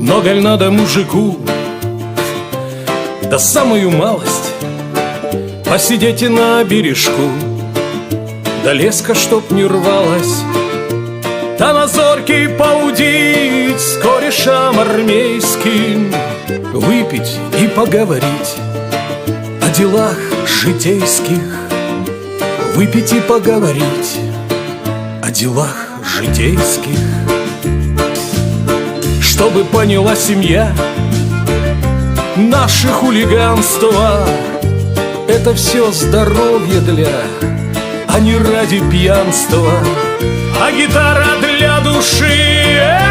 Много ль надо мужику, да самую малость посидеть на бережку, да леска чтоб не рвалась, да на зорьки поудить с корешам армейским, выпить и поговорить о делах житейских, выпить и поговорить о делах житейских. Чтобы поняла семья, наше хулиганство — это все здоровье для, а не ради пьянства. А гитара для души, эх,